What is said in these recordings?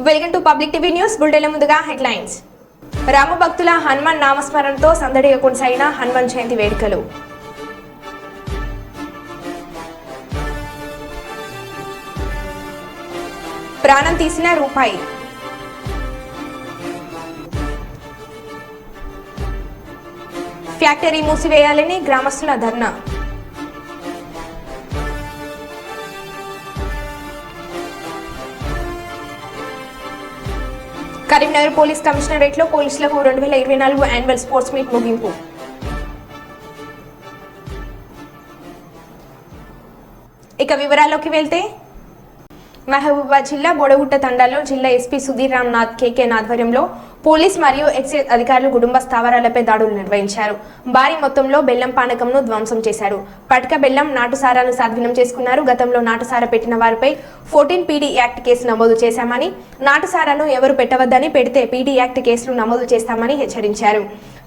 Welcome to public TV news బులెటిన్ల ముందుగా headlines. Rama భక్తుల హనుమాన్ నామస్మరణతో సందడిగా కొనసాగిన హనుమాన్ జయంతి వేడుకలు. ప్రాణం తీసిన రూపాయి. ఫ్యాక్టరీ మూసివేయాలని గ్రామస్తుల ధర్నా. కరీంనగర్ పోలీస్ కమిషనరేట్లో పోలీసులకు 2024 యాన్యువల్ స్పోర్ట్స్ మీట్ ముగింపు. ఇక వివరాల్లోకి వెళ్తే మహబూబాబాద్ జిల్లా బోడగుట్ట తండాలో జిల్లా ఎస్పీ సుధీర్ రామ్ నాథ్ కేకేన్ ఆధ్వర్యంలో పోలీస్ మరియు ఎక్సైజ్ అధికారులు కుటుంబ స్థావరాలపై దాడులు నిర్వహించారు. భారీ మొత్తంలో బెల్లం పానకంను ధ్వంసం చేశారు. పటక బెల్లం నాటుసారాను స్వాధీనం చేసుకున్నారు. గతంలో నాటుసారా పెట్టిన వారిపై 14 పీడీ యాక్ట్ కేసు నమోదు చేశామని, నాటుసారాను ఎవరు పెట్టవద్దని, పెడితే పీడీ యాక్ట్ కేసులు నమోదు చేస్తామని హెచ్చరించారు.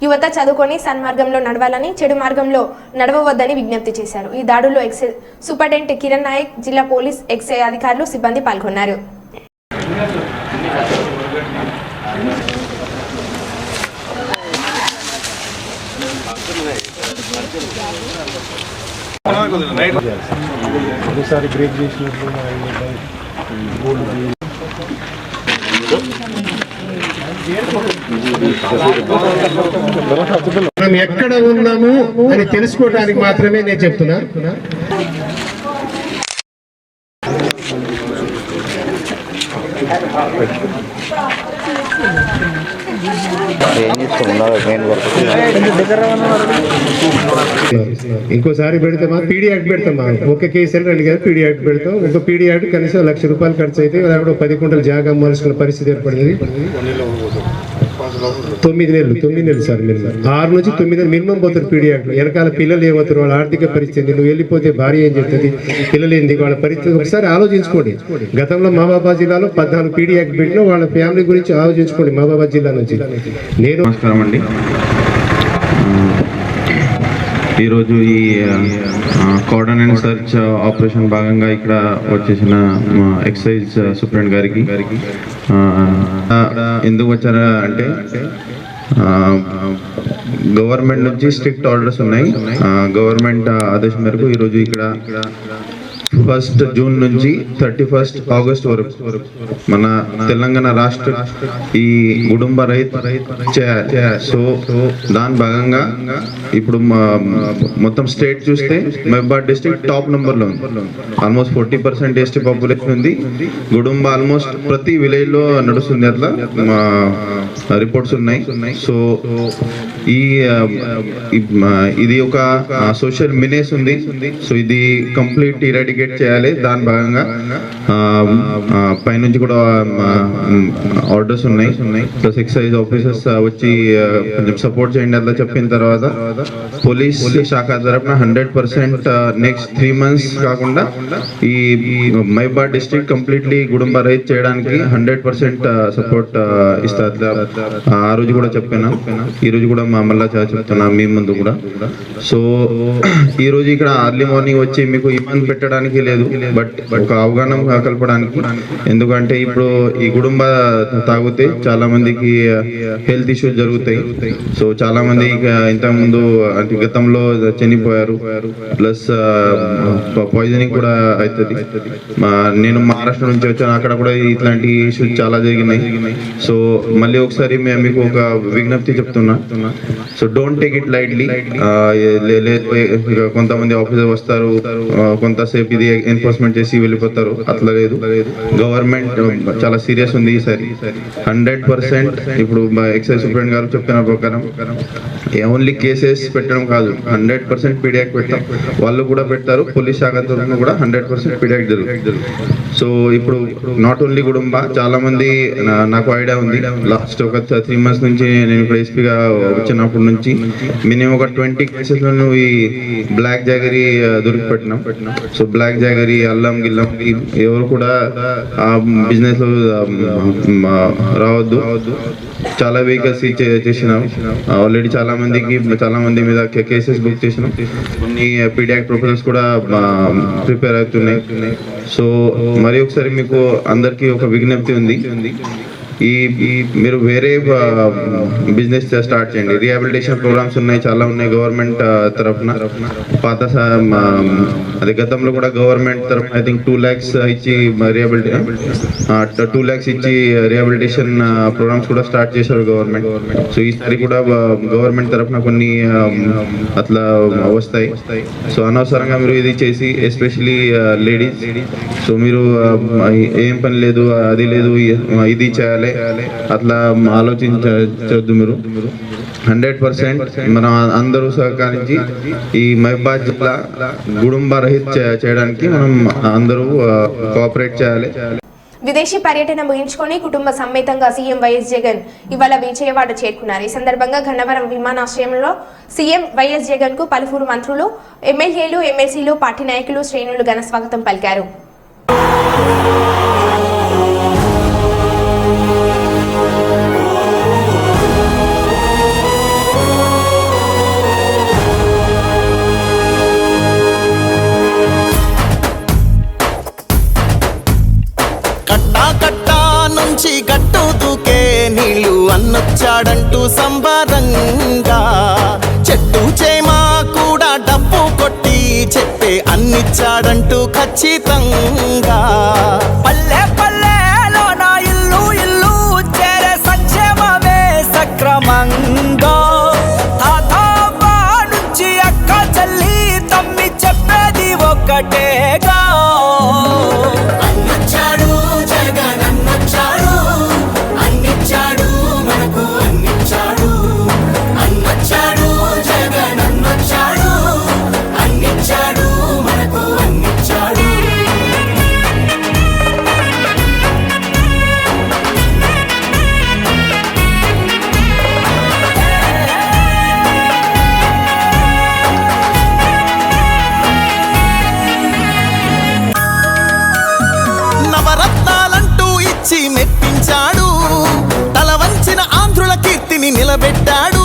యువత చదువుకొని సన్మార్గంలో నడవాలని, చెడు మార్గంలో నడవవద్దని విజ్ఞప్తి చేశారు. ఈ దాడుల్లో ఎక్సైజ్ సూపరింటెండెంట్ కిరణ్ నాయక్, జిల్లా పోలీస్ ఎక్సైజ్ అధికారులు, సిబ్బంది పాల్గొన్నారు. మనం ఎక్కడ ఉన్నాము అని తెలుసుకోవడానికి మాత్రమే నేను చెప్తున్నా. ఇంకోసారి పెడితే మా పీడీ యాక్ట్ పెడతామా, ఒక కేసు 2 కేసు పీడీ యాక్ట్ పెడతాం. ఒక పీడీ యాక్ట్ కనీసం ₹1,00,000 ఖర్చు అయితే 10 కుంటలు జాగా అమ్మాల్సిన పరిస్థితి ఏర్పడింది. 9 నెలలు సార్, 6 నుంచి 9 నెలలు మినిమం పోతారు పీడీ యాక్ట్. వెనకాల పిల్లలు ఏమవుతారు, వాళ్ళ ఆర్థిక పరిస్థితి, నువ్వు వెళ్ళిపోతే భార్య ఏం చెప్తుంది, పిల్లలు ఏంది, వాళ్ళ పరిస్థితి ఒకసారి ఆలోచించుకోండి. గతంలో మహబూబాబాద్ జిల్లాలో 14 పీడీ యాక్ట్ పెట్టినా వాళ్ళ ఫ్యామిలీ గురించి ఆలోచించుకోండి. మహబూబాబాద్ జిల్లా నుంచి నేను నమస్కారం అండి. ఈరోజు ఈ కార్డన్ అండ్ సర్చ్ ఆపరేషన్ భాగంగా ఇక్కడ వచ్చేసిన ఎక్సైజ్ సూపరింటెండెంట్ గారికి ఎందుకు వచ్చారా అంటే, గవర్నమెంట్ నుంచి స్ట్రిక్ట్ ఆర్డర్స్ ఉన్నాయి. గవర్నమెంట్ ఆదేశం మేరకు ఈరోజు ఇక్కడ 1 జూన్ నుంచి 31 ఆగస్ట్ వరకు మన తెలంగాణ రాష్ట్ర ఈ కుటుంబ రైతు చేయాలి. సో దాని భాగంగా ఇప్పుడు మొత్తం స్టేట్ చూస్తే మహబూబాబాద్ డిస్ట్రిక్ట్ టాప్ నెంబర్లో ఉంది. ఆల్మోస్ట్ 40% ఎస్టీ పాపులేషన్ ఉంది. కుటుంబ ఆల్మోస్ట్ ప్రతి విలేజ్ లో నడుస్తుంది. అట్లా రిపోర్ట్స్ ఉన్నాయి. సో ఇది ఒక సోషల్ మినేస్ ఉంది. సో ఇది కంప్లీట్ ఇరాడికేట్ చేయాలి. దాని భాగంగా పైనుంచి కూడా ఆర్డర్స్ ఉన్నాయి. ప్లస్ ఎక్సైజ్ ఆఫీసర్స్ వచ్చి కొంచెం సపోర్ట్ చేయండి అట్లా చెప్పిన తర్వాత పోలీస్ శాఖ తరఫున 100% నెక్స్ట్ 3 months కాకుండా ఈ మహబూబాబాద్ డిస్ట్రిక్ట్ కంప్లీట్లీ కుటుంబ రైతు చేయడానికి 100% సపోర్ట్ ఇస్తా. ఆ రోజు కూడా చెప్పాను, ఈ రోజు కూడా మళ్ళా చెప్తున్నా మీ ముందు కూడా. సో ఈ రోజు ఇక్కడ అర్లీ మార్నింగ్ వచ్చి మీకు ఇబ్బంది పెట్టడానికి లేదు, బట్ ఒక అవగాహన కలపడానికి. ఎందుకంటే ఇప్పుడు ఈ కుటుంబ తాగితే చాలా మందికి హెల్త్ ఇష్యూస్ జరుగుతాయి. సో చాలా మంది ఇంతకు ముందు అంటే గతంలో చనిపోయారు, ప్లస్ పాయిజనింగ్ కూడా అవుతుంది. నేను మహారాష్ట్ర నుంచి వచ్చాను, అక్కడ కూడా ఇట్లాంటి ఇష్యూస్ చాలా జరిగినాయి. సో మళ్ళీ ఒకసారి మీకు ఒక విజ్ఞప్తి చెప్తున్నా. So don't take it lightly. కొంతమంది ఆఫీసర్ వస్తారు, కొంతసేపు ఇది ఎన్ఫోర్స్మెంట్ చేసి వెళ్ళిపోతారు. అట్లా లేదు. గవర్నమెంట్ చాలా సీరియస్ ఉంది ఈసారి. 100% ఇప్పుడు ఎక్సైజ్ సూపరింటెండెంట్ గారు చెప్పిన ప్రకారం ఓన్లీ కేసెస్ పెట్టడం కాదు, 100% పీడీ యాక్ట్ పెడతాం. వాళ్ళు కూడా పెడతారు. పోలీస్ శాఖ తరఫున కూడా 100% పీడీ యాక్ట్ జరుగుతుంది. సో ఇప్పుడు నాట్ ఓన్లీ కుటుంబ, చాలా మంది నాకు ఐడియా ఉంది. లాస్ట్ ఒక 3 months నుంచి నేను ఇక్కడ ఎస్పీగా వచ్చినప్పటి నుంచి మినిమం ఒక 20 కేసెస్ లో ఈ బ్లాక్ జాగరీ దొరికి పెట్టినాం. సో బ్లాక్ జాగరీ, అల్లం గిల్లం ఎవరు కూడా ఆ బిజినెస్ లో రావద్దు. చాలా వెహికల్స్ చేసినాం. ఆల్రెడీ చాలా మంది మీద కేసెస్ బుక్ చేసినాం. కొన్ని పీడియాక్ ప్రపోజల్స్ కూడా ప్రిపేర్ అవుతున్నాయి. సో మరి ఒకసారి మీకు అందరికీ ఒక విజ్ఞప్తి ఉంది, ఈ మీరు వేరే బిజినెస్ స్టార్ట్ చేయండి. రిహాబిలిటేషన్ ప్రోగ్రామ్స్ ఉన్నాయి, చాలా ఉన్నాయి గవర్నమెంట్ తరఫున. పాత అదే గతంలో కూడా గవర్నమెంట్ తరఫున ఐ థింక్ 2 lakhs ఇచ్చి రిహాబిలిటేషన్ ప్రోగ్రామ్స్ కూడా స్టార్ట్ చేశారు గవర్నమెంట్. సో ఈసారి కూడా గవర్నమెంట్ తరఫున కొన్ని అట్లా వస్తాయి. సో అనవసరంగా మీరు ఇది చేసి ఎస్పెషలీ లేడీస్, సో మీరు ఏం పని లేదు, అది లేదు, ఇది చేయాలి అట్లా ఆలోచించవద్దు. మీరు 100% మనం అందరూ సహకరించి ఈ మహబాద్ జిల్లా గుడుంబ రహిత్ చేయడానికి మనం అందరూ కోఆపరేట్ చేయాలి. విదేశీ పర్యటన ముగించుకొని కుటుంబ సమేతంగా సీఎం వైఎస్ జగన్ ఇవాళ విజయవాడ చేరుకున్నారు. ఈ సందర్భంగా గన్నవరం విమానాశ్రయంలో సీఎం వైఎస్ జగన్ కు పలువురు మంత్రులు, ఎమ్మెల్యేలు, ఎమ్మెల్సీలు, పార్టీ నాయకులు, శ్రేణులు ఘన స్వాగతం పలికారు. గట్టు దూకే నీళ్ళు అన్నొచ్చాడంటూ సంబరంగా, చెట్టు చేమా కూడా డబ్బు కొట్టి చెప్పే అన్నిచ్చాడంటూ ఖచ్చితంగా. పల్లె పల్లెలో నా ఇల్లు ఇల్లు చేరే సంక్షేమమే సక్రమంగా. తాతాబా నుంచి అక్క చెల్లి తమ్మి చెప్పేది ఒక్కటేగా. మెప్పించాడు, తల వంచిన ఆంధ్రుల కీర్తిని నిలబెట్టాడు.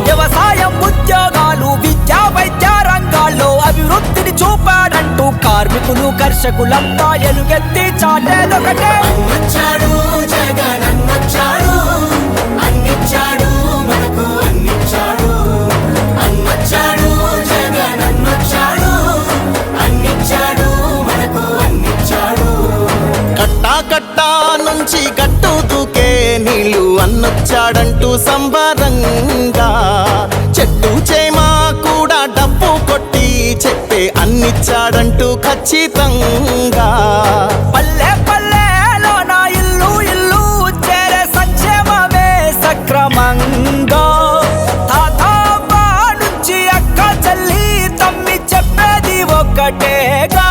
వ్యవసాయం, ఉద్యోగాలు, విద్యా వైద్య రంగాల్లో అభివృద్ధిని చూపాడంటూ కార్మికులు, కర్షకులంతా ఎలుగెత్తి చాటేదొకటే. అన్నొచ్చాడు జగన్ అన్నొచ్చాడు, అన్నిచ్చాడు మనకు అన్నిచ్చాడు. అన్నొచ్చాడు జగన్ అన్నొచ్చాడు, అన్నిచ్చాడు. కట్టా నుంచి గట్టు దూకే నీళ్ళు అన్నొచ్చాడంటూ సంబరంగా, చెట్టు చేమా కూడా డబ్బు కొట్టి చెప్పే అన్నిచ్చాడంటూ ఖచ్చితంగా. పల్లె పల్లెలో నా ఇల్లు ఇల్లు చేరే సంక్షేమమే సక్రమంగా. తాతాబా నుంచి అక్క చెల్లి తమ్మి చెప్పేది ఒక్కటేగా.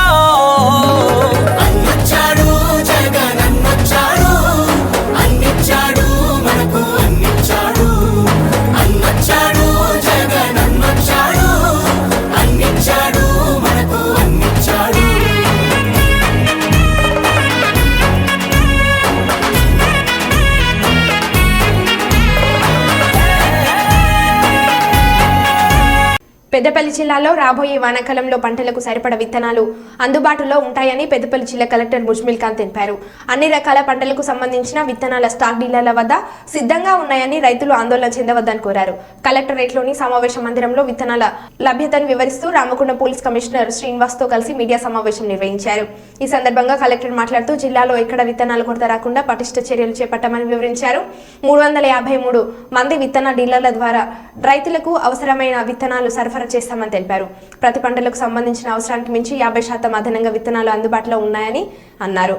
పెద్దపల్లి జిల్లాలో రాబోయే వానాకాలంలో పంటలకు సరిపడ విత్తనాలు అందుబాటులో ఉంటాయని పెద్దపల్లి జిల్లా కలెక్టర్ ముజ్మిల్ ఖాన్ తెలిపారు. అన్ని రకాల పంటలకు సంబంధించిన విత్తనాల స్టాక్ డీలర్ల వద్ద సిద్ధంగా ఉన్నాయని రైతులు ఆందోళన చెందవద్దని కోరారు. కలెక్టరేట్లోని సమావేశ మందిరంలో విత్తనాల లభ్యతను వివరిస్తూ రామకొండ పోలీస్ కమిషనర్ శ్రీనివాస్తో కలిసి మీడియా సమావేశం నిర్వహించారు. ఈ సందర్భంగా కలెక్టర్ మాట్లాడుతూ జిల్లాలో ఎక్కడ విత్తనాలు కొరత రాకుండా పటిష్ట చర్యలు చేపట్టామని వివరించారు. 353 మంది విత్తన డీలర్ల ద్వారా రైతులకు అవసరమైన విత్తనాలు సరఫరా చేస్తామని తెలిపారు. ప్రతి పంటలకు సంబంధించిన అవసరానికి మించి 50% అదనంగా విత్తనాలు అందుబాటులో ఉన్నాయని అన్నారు.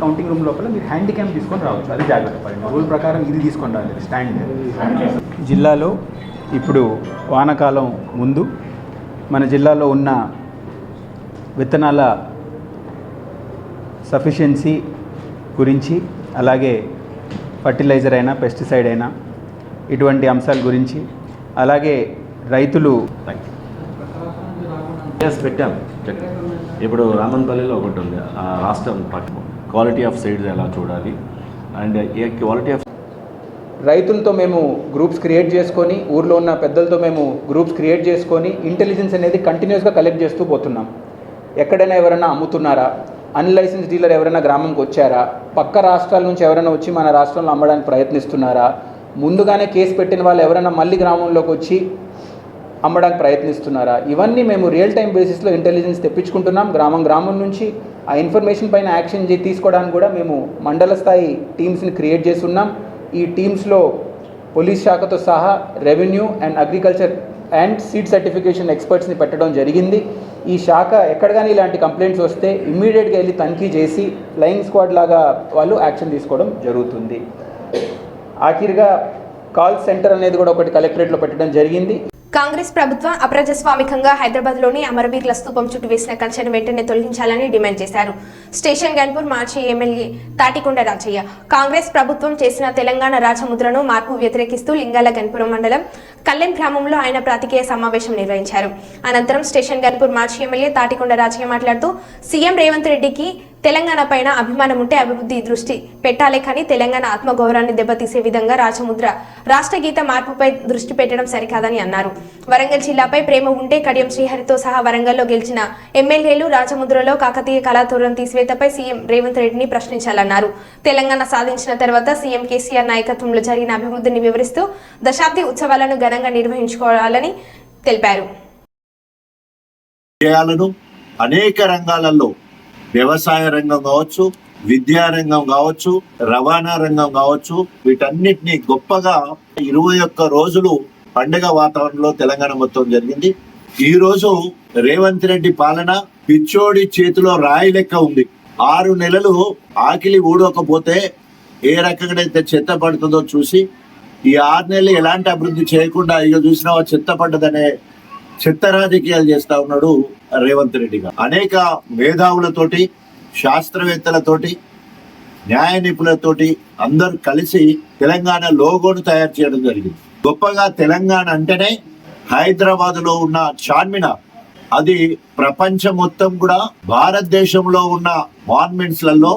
కౌంటింగ్ రూమ్ లోపల మీరు హ్యాండిక్యామ్ తీసుకొని రావచ్చు, అది జాగ్రత్త పడండి. రూల్ ప్రకారం ఇది తీసుకొని రాలేదు స్టాండ్. జిల్లాలో ఇప్పుడు వానాకాలం ముందు మన జిల్లాలో ఉన్న విత్తనాల సఫిషియన్సీ గురించి, అలాగే ఫర్టిలైజర్ అయినా పెస్టిసైడ్ అయినా ఇటువంటి అంశాల గురించి, అలాగే రైతులు పెట్టాం ఇప్పుడు రామన్పల్లిలో ఒకటి ఉంది, రాష్ట్రం క్వాలిటీ ఆఫ్ సీడ్స్ ఎలా చూడాలి అండ్ ఏ క్వాలిటీ ఆఫ్ రైతులతో మేము గ్రూప్స్ క్రియేట్ చేసుకొని, ఊర్లో ఉన్న పెద్దలతో మేము గ్రూప్స్ క్రియేట్ చేసుకొని ఇంటెలిజెన్స్ అనేది కంటిన్యూస్గా కలెక్ట్ చేస్తూ పోతున్నాం. ఎక్కడైనా ఎవరైనా అమ్ముతున్నారా, అన్లైసెన్స్ డీలర్ ఎవరైనా గ్రామంకి వచ్చారా, పక్క రాష్ట్రాల నుంచి ఎవరైనా వచ్చి మన రాష్ట్రంలో అమ్మడానికి ప్రయత్నిస్తున్నారా, ముందుగానే కేసు పెట్టిన వాళ్ళు ఎవరైనా మళ్ళీ గ్రామంలోకి వచ్చి అమ్మడానికి ప్రయత్నిస్తున్నారా, ఇవన్నీ మేము రియల్ టైం బేసిస్లో ఇంటెలిజెన్స్ తెప్పించుకుంటున్నాం. గ్రామం నుంచి ఆ ఇన్ఫర్మేషన్ పైన యాక్షన్ తీసుకోవడానికి కూడా మేము మండల స్థాయి టీమ్స్ని క్రియేట్ చేస్తున్నాం. ఈ టీమ్స్లో పోలీస్ శాఖతో సహా revenue and agriculture and seed certification ఎక్స్పర్ట్స్ని పెట్టడం జరిగింది. ఈ శాఖ ఎక్కడ కానీ ఇలాంటి కంప్లైంట్స్ వస్తే ఇమ్మీడియట్గా వెళ్ళి తనిఖీ చేసి ఫ్లయింగ్ స్క్వాడ్ లాగా వాళ్ళు యాక్షన్ తీసుకోవడం జరుగుతుంది. ఆఖరిగా కాల్ సెంటర్ అనేది కూడా ఒకటి కలెక్టరేట్లో పెట్టడం జరిగింది. కాంగ్రెస్ ప్రభుత్వం అప్రజాస్వామికంగా హైదరాబాద్లోని అమరవీరుల స్తూపం చుట్టూ వేసిన కంచెను వెంటనే తొలగించాలని డిమాండ్ చేశారు స్టేషన్ గన్పూర్ మాజీ ఎమ్మెల్యే తాటికొండ రాజయ్య. కాంగ్రెస్ ప్రభుత్వం చేసిన తెలంగాణ రాజముద్రను మార్పు వ్యతిరేకిస్తూ లింగాల గన్పురం మండలం కల్లెం గ్రామంలో ఆయన ప్రాతికేయ సమావేశం నిర్వహించారు. అనంతరం స్టేషన్ గన్పూర్ మాజీ ఎమ్మెల్యే తాటికొండ రాజయ్య మాట్లాడుతూ సీఎం రేవంత్ రెడ్డికి తెలంగాణ పైన అభిమానం ఉంటే అభివృద్ధి దృష్టి పెట్టాలే కానీ తెలంగాణ ఆత్మగౌరవాన్ని దెబ్బతీసే విధంగా రాజముద్ర రాష్ట్ర గీత మార్పుపై దృష్టి పెట్టడం సరికాదని అన్నారు. వరంగల్ జిల్లాపై ప్రేమ ఉంటే కడియం శ్రీహరితో సహా వరంగల్లో గెలిచిన ఎమ్మెల్యేలు రాజముద్రలో కాకతీయ కళాతోరణం తీసివేతపై సీఎం రేవంత్ రెడ్డిని ప్రశ్నించాలన్నారు. తెలంగాణ సాధించిన తర్వాత సీఎం కేసీఆర్ నాయకత్వంలో జరిగిన అభివృద్ధిని వివరిస్తూ దశాబ్ది ఉత్సవాలను ఘనంగా నిర్వహించుకోవాలని తెలిపారు. అనేక రంగాలలో వ్యవసాయ రంగం కావచ్చు, విద్యా రంగం కావచ్చు, రవాణా రంగం కావచ్చు, వీటన్నిటిని గొప్పగా 21 రోజులు పండుగ వాతావరణంలో తెలంగాణ మొత్తం జరిగింది. ఈ రోజు రేవంత్ రెడ్డి పాలన పిచ్చోడి చేతిలో రాయి లెక్క ఉంది. 6 నెలలు ఆకిలి ఊడకపోతే ఏ రకంగా అయితే చెత్త పడుతుందో చూసి ఈ 6 నెలలు ఎలాంటి అభివృద్ధి చేయకుండా ఇక చూసినా చెత్త పడ్డదనే చెత్త రాజకీయాలు చేస్తా ఉన్నాడు రేవంత్ రెడ్డి గారు. అనేక మేధావులతోటి, శాస్త్రవేత్తలతోటి, న్యాయ నిపుణులతోటి అందరూ కలిసి తెలంగాణ లోగోను తయారు చేయడం జరిగింది. గొప్పగా తెలంగాణ అంటేనే హైదరాబాద్ లో ఉన్న చార్మినార్, అది ప్రపంచం మొత్తం కూడా భారతదేశంలో ఉన్న మాన్మెంట్స్ లలో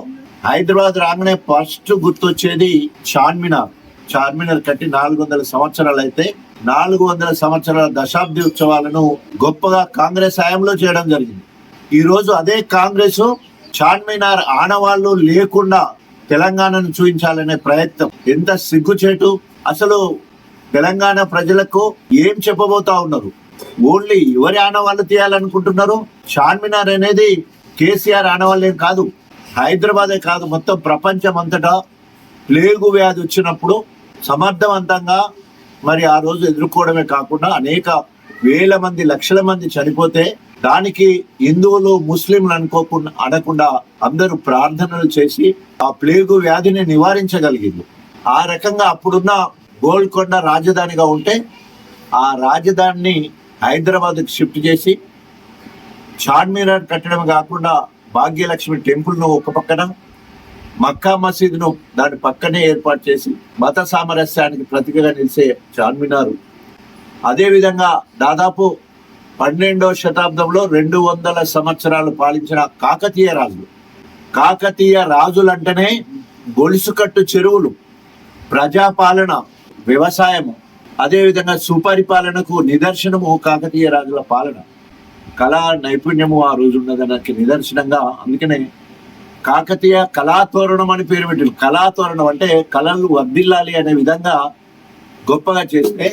హైదరాబాద్ రాగానే ఫస్ట్ గుర్తొచ్చేది చార్మినార్. చార్మినార్ కట్టి 400 సంవత్సరాలు అయితే 400 సంవత్సరాల దశాబ్ది ఉత్సవాలను గొప్పగా కాంగ్రెస్ హయాంలో చేయడం జరిగింది. ఈ రోజు అదే కాంగ్రెస్ చార్మినార్ ఆనవాళ్లు లేకుండా తెలంగాణను చూపించాలనే ప్రయత్నం ఎంత సిగ్గుచేటు. అసలు తెలంగాణ ప్రజలకు ఏం చెప్పబోతా ఉన్నారు? ఓన్లీ ఎవరి ఆనవాళ్లు తీయాలనుకుంటున్నారు? చార్మినార్ అనేది కేసీఆర్ ఆనవాళ్ళేం కాదు, హైదరాబాదే కాదు, మొత్తం ప్రపంచం అంతటా ప్లేగు వ్యాధి వచ్చినప్పుడు సమర్థవంతంగా మరి ఆ రోజు ఎదుర్కోవడమే కాకుండా అనేక వేల మంది, లక్షల మంది చనిపోతే దానికి హిందువులు, ముస్లింలు అనకుండా అందరూ ప్రార్థనలు చేసి ఆ ప్లేగు వ్యాధిని నివారించగలిగింది. ఆ రకంగా అప్పుడున్న గోల్కొండ రాజధానిగా ఉంటే ఆ రాజధానిని హైదరాబాద్కి షిఫ్ట్ చేసి చార్మినార్ కట్టడం కాకుండా భాగ్యలక్ష్మి టెంపుల్ను ఒక పక్కన, మక్కా మసీదును దాని పక్కనే ఏర్పాటు చేసి మత సామరస్యానికి ప్రతీకగా నిలిచే చార్మినారు. అదేవిధంగా దాదాపు 12వ శతాబ్దంలో 200 సంవత్సరాలు పాలించిన కాకతీయ రాజులంటేనే గొలుసుకట్టు చెరువులు, ప్రజాపాలన, వ్యవసాయము, అదేవిధంగా సుపరిపాలనకు నిదర్శనము కాకతీయ రాజుల పాలన. కళా నైపుణ్యము ఆ రోజు ఉన్నదానికి నిదర్శనంగా అందుకనే కాకతీయ కళాతోరణం అని పేరు పెట్టారు. కళాతోరణం అంటే కళలు వర్ధిల్లాలి అనే విధంగా గొప్పగా చేస్తే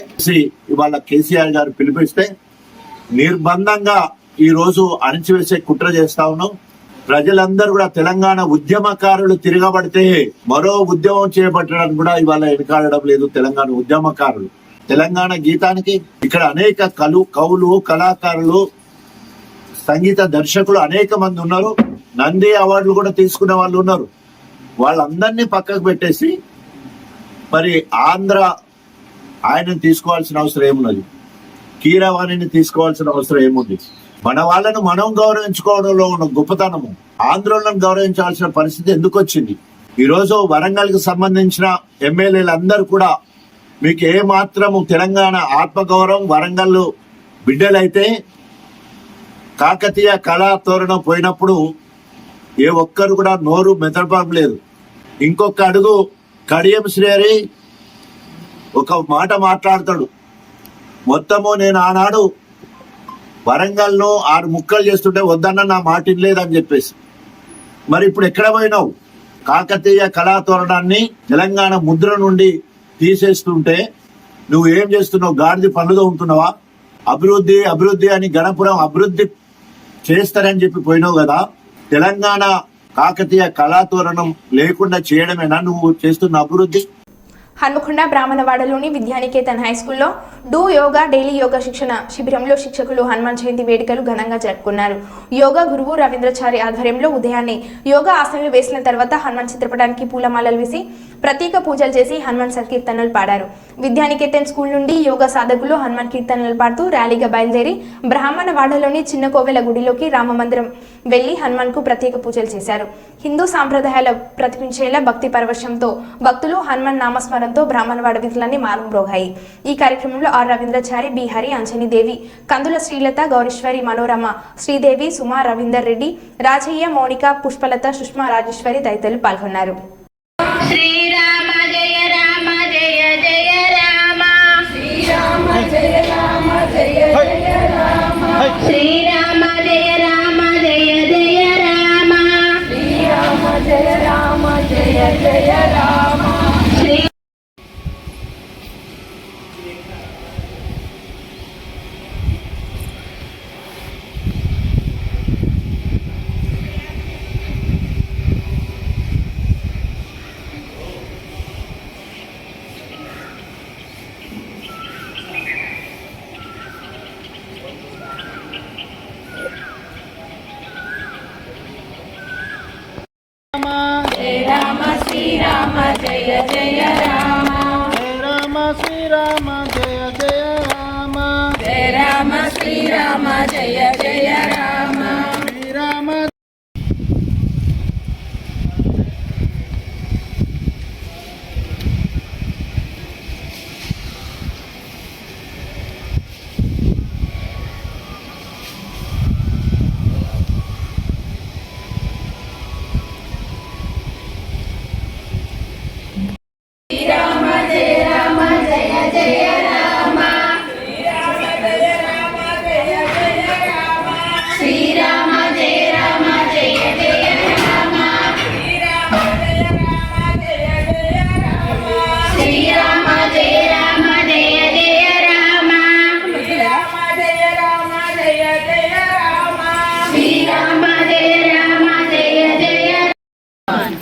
ఇవాళ కేసీఆర్ గారు పిలిపిస్తే నిర్బంధంగా ఈ రోజు అణిచివేసే కుట్ర చేస్తా ఉన్నాం. ప్రజలందరూ కూడా తెలంగాణ ఉద్యమకారులు తిరగబడితే మరో ఉద్యమం చేపట్టడానికి కూడా ఇవాళ వెనకాడడం లేదు తెలంగాణ ఉద్యమకారులు. తెలంగాణ గీతానికి ఇక్కడ అనేక కవులు, కళాకారులు, సంగీత దర్శకులు అనేక మంది ఉన్నారు. నంది అవార్డులు కూడా తీసుకునే వాళ్ళు ఉన్నారు. వాళ్ళందరినీ పక్కకు పెట్టేసి మరి ఆంధ్ర ఆయనను తీసుకోవాల్సిన అవసరం ఏమున్నది? కీరవాణిని తీసుకోవాల్సిన అవసరం ఏముంది? మన వాళ్ళను మనం గౌరవించుకోవడంలో ఉన్న గొప్పతనము ఆంధ్రోళనను గౌరవించాల్సిన పరిస్థితి ఎందుకు వచ్చింది? ఈరోజు వరంగల్కి సంబంధించిన ఎమ్మెల్యేలందరూ కూడా మీకు ఏ మాత్రము తెలంగాణ ఆత్మగౌరవం, వరంగల్ బిడ్డలైతే కాకతీయ కళా తోరణం పోయినప్పుడు ఏ ఒక్కరు కూడా నోరు మెదపడం లేదు. ఇంకొక అడుగు కడియం శ్రీహరి ఒక మాట మాట్లాడతాడు, మొత్తము నేను ఆనాడు వరంగల్ను 6 ముక్కలు చేస్తుంటే వద్దన్న నా మాట లేదని చెప్పేసి. మరి ఇప్పుడు ఎక్కడ పోయినావు? కాకతీయ కళాతోరణాన్ని తెలంగాణ ముద్ర నుండి తీసేస్తుంటే నువ్వు ఏం చేస్తున్నావు? గాడిది పనులుగా ఉంటున్నావా? అభివృద్ధి అభివృద్ధి అని గణపురం అభివృద్ధి చేస్తారని చెప్పి పోయినావు కదా. తెలంగాణ కాకతీయ కళాతోరణం లేకుండా చేయడమేనా నువ్వు చేస్తున్న అభివృద్ధి? హన్మకొండ బ్రాహ్మణవాడలోని విద్యానికేతన్ హై స్కూల్లో డూ యోగా డైలీ యోగా శిక్షణ శిబిరంలో శిక్షకులు హనుమాన్ జయంతి వేడుకలు ఘనంగా జరుపుకున్నారు. యోగా గురువు రవీంద్రచారి ఆధ్వర్యంలో ఉదయాన్నే యోగా ఆసనాలు వేసిన తర్వాత హనుమాన్ చిత్రపటానికి పూలమాలలు వేసి ప్రత్యేక పూజలు చేసి హనుమాన్ సంకీర్తనలు పాడారు. విద్యానికేతన్ స్కూల్ నుండి యోగా సాధకులు హనుమాన్ కీర్తనలు పాడుతూ ర్యాలీగా బయలుదేరి బ్రాహ్మణవాడలోని చిన్న కోవెల గుడిలోకి రామమందిరం వెళ్లి హనుమాన్ కు ప్రత్యేక పూజలు చేశారు. హిందూ సాంప్రదాయాల ప్రతిపించేలా భక్తి పరవశంతో భక్తులు హనుమాన్ నామస్మరణతో బ్రాహ్మణవాడ విధులన్నీ మారుమ్రోగాయి. ఈ కార్యక్రమంలో ఆర్ రవీంద్రచారి, బి హరి, అంజనీదేవి, కందుల శ్రీలత, గౌరీశ్వరి, మనోరమ, శ్రీదేవి, సుమా, రవీందర్ రెడ్డి, రాజయ్య, మౌనిక, పుష్పలత, సుష్మా, రాజేశ్వరి తదితరులు పాల్గొన్నారు. శ్రీరామ జయ రామ జయ జయ రామ శ్రీరామ జయ రామ జయ జయ రామ శ్రీరామ జయ రామ జయ జయ రామ శ్రీరామ జయ రామ జయ జయ రామ శ్రీ రామ శ్రీరామ జయ జయ రామ జయ రామ శ్రీరామ జయ జయ రామ జయ రామ శ్రీరామ జయ జయ రామ శ్రీరామ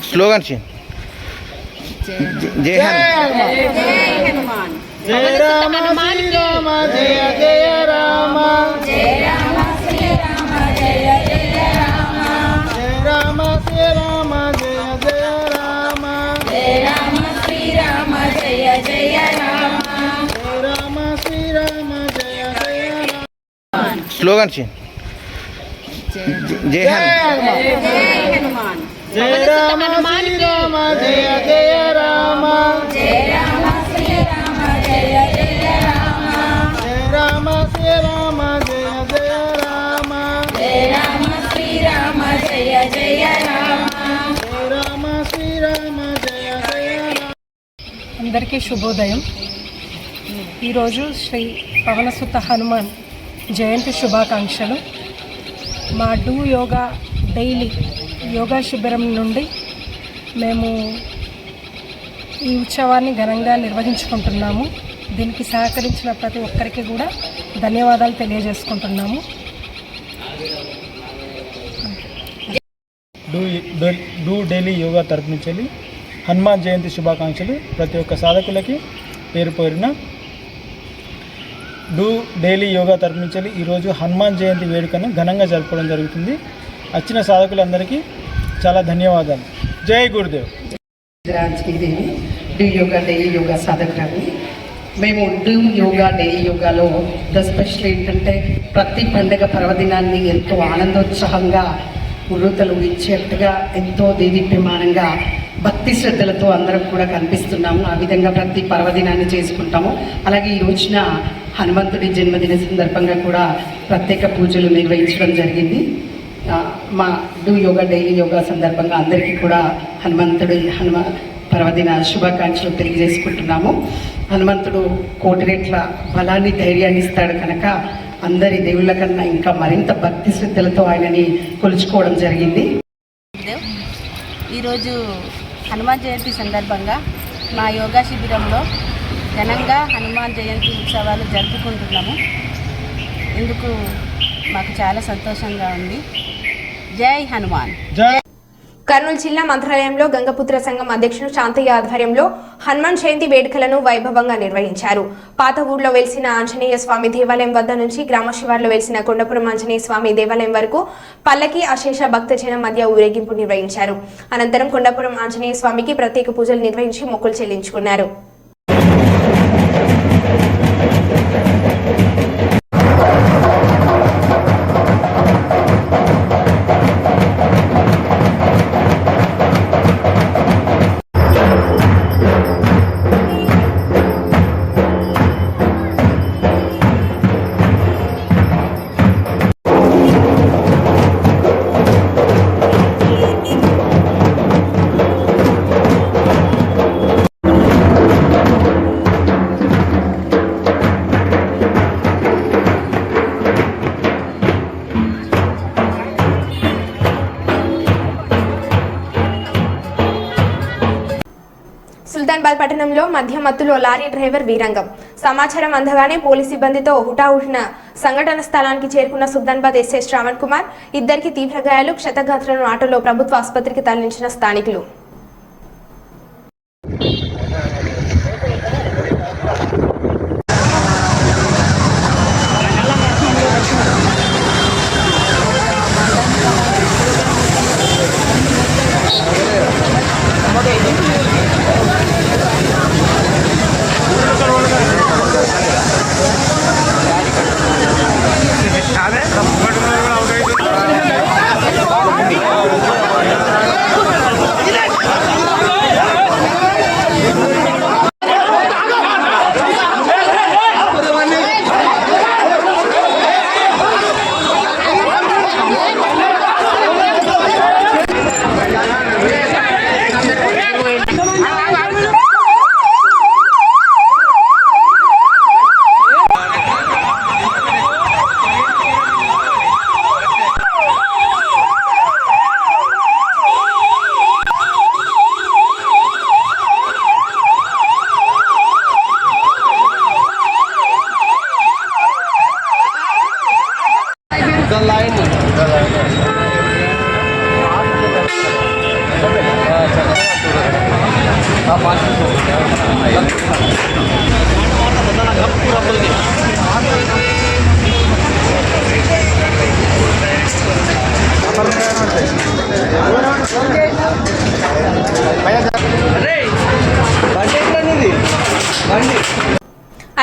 स्लोगन से जय हनुमान जय राम श्री राम जय जय राम जय राम श्री राम जय जय राम जय राम श्री राम जय जय राम जय राम श्री राम जय जय राम जय राम श्री राम जय जय राम स्लोगन से जय हनुमान जय राम श्री राम जय जय राम जय राम श्री राम जय जय राम जय राम श्री राम जय जय राम जय राम श्री राम जय जय राम जय राम श्री राम जय जय राम అందరికీ శుభోదయం. ఈరోజు శ్రీ పవనసుత హనుమాన్ జయంతి శుభాకాంక్షలు. మా డూ యోగా డైలీ యోగా శిబిరం నుండి మేము ఈ ఉత్సవాన్ని ఘనంగా నిర్వహించుకుంటున్నాము. దీనికి సహకరించిన ప్రతి ఒక్కరికి కూడా ధన్యవాదాలు తెలియజేసుకుంటున్నాము. డూ డైలీ యోగా తరపు నుంచి హనుమాన్ జయంతి శుభాకాంక్షలు ప్రతి ఒక్క సాధకులకి పేరు పేరున. డూ డైలీ యోగా తరపు నుంచి ఈరోజు హనుమాన్ జయంతి వేడుకను ఘనంగా జరుపుకోవడం జరుగుతుంది. వచ్చిన సాధకులందరికీ చాలా ధన్యవాదాలు. జై గురుదేవ్. రాజకీయదేవి డూ యోగా డైలీ యోగా సాధకురాలు. మేము డూ యోగా డైలీ యోగాలో ద స్పెషల్ ఏంటంటే ప్రతి పండుగ పర్వదినాన్ని ఎంతో ఆనందోత్సాహంగా ఉర్రూతలు ఇచ్చేట్టుగా ఎంతో దేదీప్యమానంగా భక్తి శ్రద్ధలతో అందరం కూడా కనిపిస్తున్నాము. ఆ విధంగా ప్రతి పర్వదినాన్ని చేసుకుంటాము. అలాగే ఈ రోజున హనుమంతుడి జన్మదిన సందర్భంగా కూడా ప్రత్యేక పూజలు నిర్వహించడం జరిగింది. మా డూ యోగా డైలీ యోగా సందర్భంగా అందరికీ కూడా హనుమ పర్వదిన శుభాకాంక్షలు తెలియజేసుకుంటున్నాము. హనుమంతుడు కోటి రెట్ల బలాన్ని ధైర్యాన్ని ఇస్తాడు కనుక అందరి దేవుళ్ళ కన్నా ఇంకా మరింత భక్తి శ్రద్ధలతో ఆయనని కొలుచుకోవడం జరిగింది. ఈరోజు హనుమాన్ జయంతి సందర్భంగా మా యోగా శిబిరంలో ఘనంగా హనుమాన్ జయంతి ఉత్సవాలు జరుపుకుంటున్నాము. ఇందుకు మాకు చాలా సంతోషంగా ఉంది. జై హనుమాన్. కర్నూలు జిల్లా మంత్రాలయంలో గంగపుత్ర సంఘం అధ్యక్షుడు శాంతయ్య ఆధ్వర్యంలో హనుమాన్ జయంతి వేడుకలను వైభవంగా నిర్వహించారు. పాత ఊళ్ళో వెలిసిన ఆంజనేయ స్వామి దేవాలయం వద్ద నుంచి గ్రామ శివార్లో వెలిసిన కొండపురం ఆంజనేయ స్వామి దేవాలయం వరకు పల్లకి అశేష భక్తజనం మధ్య ఊరేగింపు నిర్వహించారు. అనంతరం కొండపురం ఆంజనేయ స్వామికి ప్రత్యేక పూజలు నిర్వహించి మొక్కులు చెల్లించుకున్నారు. సుల్తాన్బాద్ పట్టణంలో మద్యం మత్తులో లారీ డ్రైవర్ వీరంగం. సమాచారం అందగానే పోలీస్ సిబ్బందితో హుటాహుటిన సంఘటన స్థలానికి చేరుకున్న సుల్తాన్బాద్ ఎస్ఐ శ్రావణ్ కుమార్ ఇద్దరికి తీవ్ర గాయాలు, క్షతగాత్రులను ఆటోలో ప్రభుత్వ ఆసుపత్రికి తరలించిన స్థానికులు.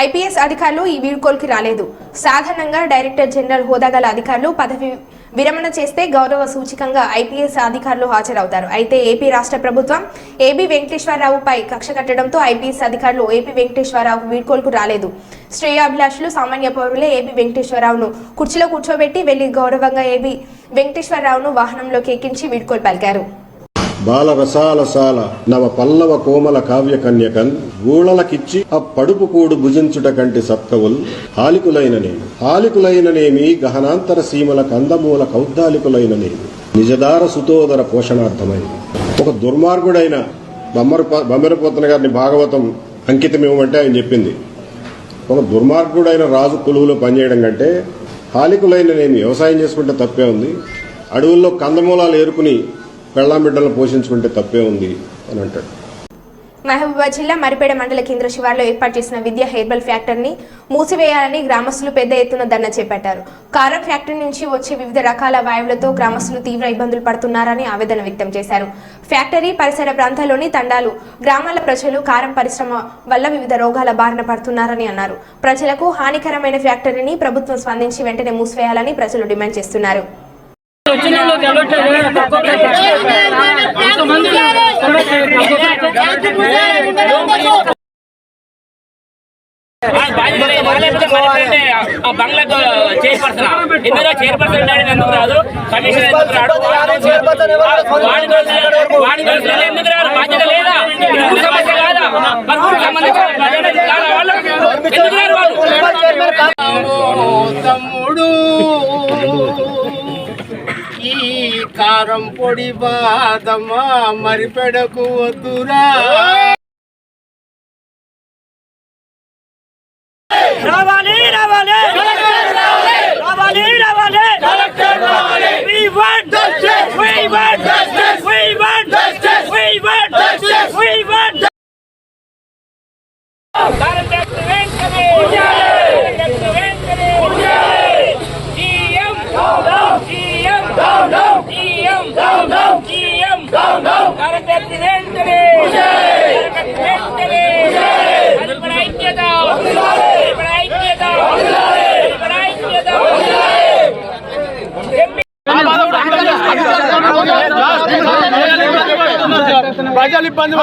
ఐపీఎస్ అధికారులు ఈ వీడ్కోలుకి రాలేదు. సాధారణంగా డైరెక్టర్ జనరల్ హోదా గల అధికారులు పదవి విరమణ చేస్తే గౌరవ సూచికంగా ఐపీఎస్ అధికారులు హాజరవుతారు. అయితే ఏపీ రాష్ట్ర ప్రభుత్వం ఏబీ వెంకటేశ్వరరావుపై కక్ష కట్టడంతో ఐపీఎస్ అధికారులు ఏపీ వెంకటేశ్వరరావు వీడ్కోలుకు రాలేదు. శ్రేయాభిలాషులు సామాన్య పౌరులే ఏబీ వెంకటేశ్వరరావును కుర్చీలో కూర్చోబెట్టి వెళ్లి గౌరవంగా ఏబీ వెంకటేశ్వరరావును వాహనంలోకి ఎక్కించి వీడ్కోలు పలికారు. బాల రసాల సాల నవ పల్లవ కోమల కావ్య కన్యకన్ ఊళలకిచ్చి ఆ పడుపు కూడు భుజించుట కంటి సత్కవుల్ హాలికులైననేమి గహనాంతర సీమల కందమూల కౌద్దాలికులైననేమి నిజదార సుతోదర పోషణార్థమై. ఒక దుర్మార్గుడైన బొమ్మరపోతన గారిని భాగవతం అంకితం ఇవ్వమంటే ఆయన చెప్పింది. ఒక దుర్మార్గుడైన రాజు కొలువులో పనిచేయడం కంటే హాలికులైననేమి వ్యవసాయం చేసుకుంటే తప్పే ఉంది, అడవుల్లో కందమూలాలు ఏరుకుని పెళ్ళాం బిడ్డలను పోషించుకుంటే తప్పే ఉంది అని అంటాడు. మహబూబాబాద్ జిల్లా మరిపేడ మండల కేంద్ర శివార్లో ఏర్పాటు చేసిన విద్యా హెర్బల్ ఫ్యాక్టరీని మూసివేయాలని గ్రామస్తులు పెద్ద ఎత్తున ధర్నా చేపట్టారు. కారం ఫ్యాక్టరీ నుంచి వచ్చే వివిధ రకాల వాయువులతో గ్రామస్తులు తీవ్ర ఇబ్బందులు పడుతున్నారని ఆవేదన వ్యక్తం చేశారు. ఫ్యాక్టరీ పరిసర ప్రాంతాల్లోని తండాలు గ్రామాల ప్రజలు కారం పరిశ్రమ వల్ల వివిధ రోగాల బారిన పడుతున్నారని అన్నారు. ప్రజలకు హానికరమైన ఫ్యాక్టరీని ప్రభుత్వం స్పందించి వెంటనే మూసివేయాలని ప్రజలు డిమాండ్ చేస్తున్నారు. బంగ్లాకు చైర్పర్సన్ ఎందుకు చైర్పర్సన్ ఎందుకు రాదు కమిషన్ ఎందుకు రాడు ఎందుకు రాడు బాధ్యత లేదా సమస్య కాదా తమ్ముడు ఈ కారం పొడి బాదమ్మా మరిపెడకు వద్దురా రావాలి రావాలి రావాలి రావాలి we want justice we want justice we want justice we want justice we want ప్రజలు ఇబ్బంది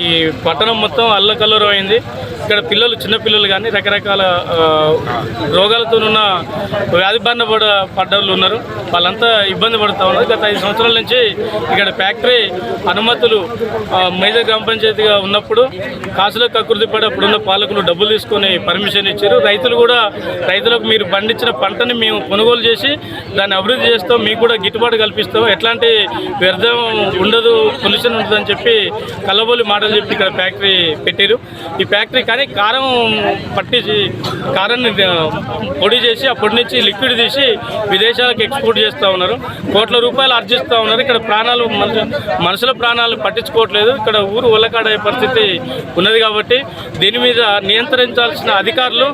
ఈ పట్టణం మొత్తం అల్లకల్లోరం అయింది. ఇక్కడ పిల్లలు చిన్నపిల్లలు కానీ రకరకాల రోగాలతోనున్న వ్యాధి బారిన పడ్డవాళ్ళు ఉన్నారు. వాళ్ళంతా ఇబ్బంది పడుతూ ఉన్నారు. గత 5 సంవత్సరాల నుంచి ఇక్కడ ఫ్యాక్టరీ అనుమతులు మేజర్ గ్రామ పంచాయతీగా ఉన్నప్పుడు కాసులకు కకృతి పడి అప్పుడున్న పాలకులు డబ్బులు తీసుకొని పర్మిషన్ ఇచ్చారు. రైతులకు మీరు పండించిన పంటని మేము కొనుగోలు చేసి దాన్ని అభివృద్ధి చేస్తాం, మీకు కూడా గిట్టుబాటు కల్పిస్తాం, ఎట్లాంటి వ్యర్థం ఉండదు, పొల్యూషన్ ఉంటుందని చెప్పి కల్లబోలి మాటలు చెప్పి ఇక్కడ ఫ్యాక్టరీ పెట్టారు. ఈ ఫ్యాక్టరీ కానీ కారం పట్టించి కారాన్ని పొడి చేసి ఆ పొడి నుంచి లిక్విడ్ తీసి విదేశాలకు ఎక్స్పోర్ట్ చేస్తూ ఉన్నారు. కోట్ల రూపాయలు ఆర్జిస్తూ ఉన్నారు. ఇక్కడ ప్రాణాలు మనుషుల ప్రాణాలు పట్టించుకోవట్లేదు. ఇక్కడ ఊరు ఒళ్ళకాడే పరిస్థితి ఉన్నది. కాబట్టి దీని మీద నియంత్రించాల్సిన అధికారులు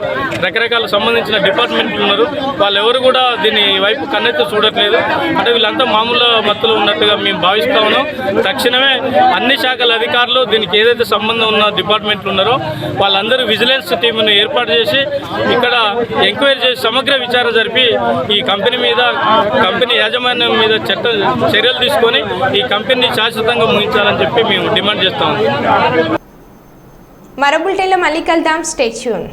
రకరకాల సంబంధించిన డిపార్ట్మెంట్లు ఉన్నారు. వాళ్ళు ఎవరు కూడా దీని వైపు కన్నెత్తి చూడట్లేదు. అంటే వీళ్ళంతా మామూలు మత్తులు ఉన్నట్టుగా మేము భావిస్తూ ఉన్నాం. తక్షణమే అన్ని శాఖల అధికారులు దీనికి ఏదైతే సంబంధం ఉన్న డిపార్ట్మెంట్లు ఉన్నారో వాళ్ళందరూ విజిలెన్స్ టీమును ఏర్పాటు చేసి ఇక్కడ ఎంక్వైరీ చేసి సమగ్ర విచారణ జరిపి ఈ కంపెనీ మీద, కంపెనీ యాజమాన్యం మీద చర్యలు తీసుకొని ఈ కంపెనీని శాశ్వతంగా ముగించాలని చెప్పి మేము డిమాండ్ చేస్తాం. మరో బులెటిన్లో మళ్ళీ కలుద్దాం. Stay tune.